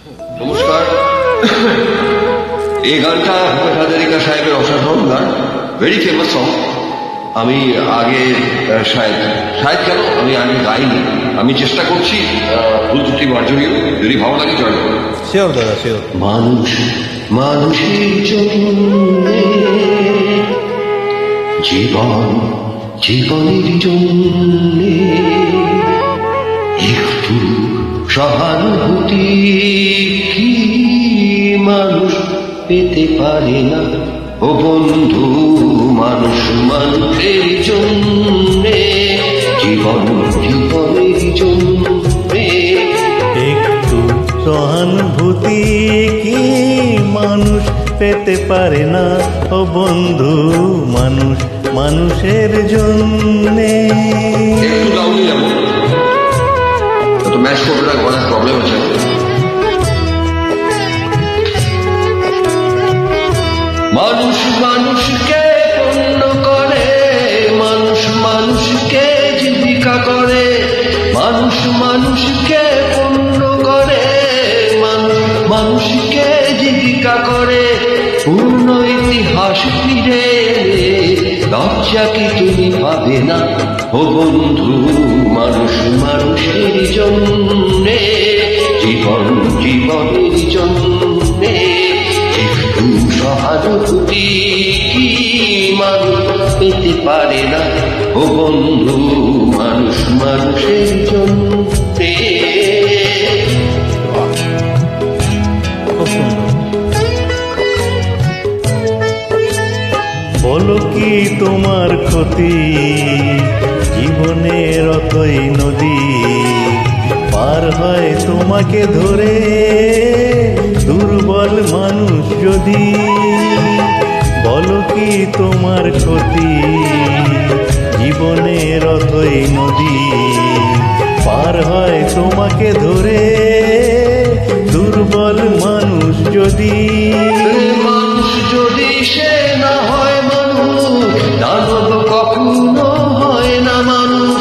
নমস্কার। এই গানটা ভূপেন হাজারিকা সাহেবের অসাধারণ গান, ভেরি ফেমাস সং। আমি আগে শায়দ কেন আমি আগে গাইনি। আমি চেষ্টা করছি ভুল ত্রুটি মার্জনীয়, যদি ভালো লাগে জয়েন করো। শিওর দাদা, শিওর। মানুষ মানুষের জন্য জীবনের জন্য একটু সহানুভূতি কি মানুষ পেতে পারে না? ও বন্ধু, মানুষ মানুষের জন্য জীবনের জন্য একটু সহানুভূতি কি মানুষ পেতে পারে না? ও বন্ধু, মানুষ মানুষের জন্যে। একটু লাউডলি যাবো, তো ম্যাচ করবে না, গলার প্রবলেম আছে। মানুষ মানুষকে পণ্য করে, মানুষ মানুষকে জীবিকা করে, মানুষ মানুষকে পণ্য করে, মানুষ মানুষকে জীবিকা করে। পূর্ণ ইতিহাস ফিরে লজ্জা কি তুমি পাবে না? ও বন্ধু, মানুষ মানুষের জন্যে জীবনের জন্যে একটু সহানুভূতি কি মানুষ পেতে পারে না? ও বন্ধু, মানুষ মানুষের জন্যে। খুব সুন্দর। বলো কি তোমার ক্ষতি? জীবনের অতই নদী পার হয় তোমাকে ধরে দুর্বল মানুষ যদি। বলো কি তোমার ক্ষতি? জীবনের অতই নদী পার হয় তোমাকে ধরে দুর্বল মানুষ যদি। মানুষ যদি সে না হয় মানুষ, দানব কখনো হয় না মানুষ।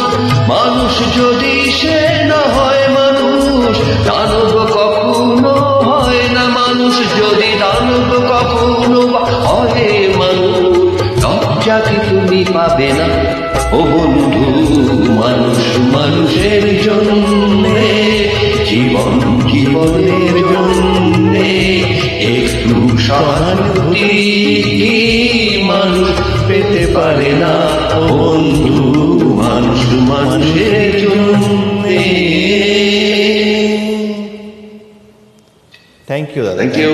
মানুষ যদি সে না হয় মানুষ, দানব কখনো হয় না মানুষ। যদি দানব কখনো হয় মানুষ, লজ্জা কি তুমি পাবে না? ও বন্ধু, মানুষ মানুষের জন্যে জীবনের জন্যে একটু সহানুভূতি মানুষ পেতে পারে না? ও বন্ধু, মানুষ মানুষের জন্যে। থ্যাংক ইউ দাদা। Thank you.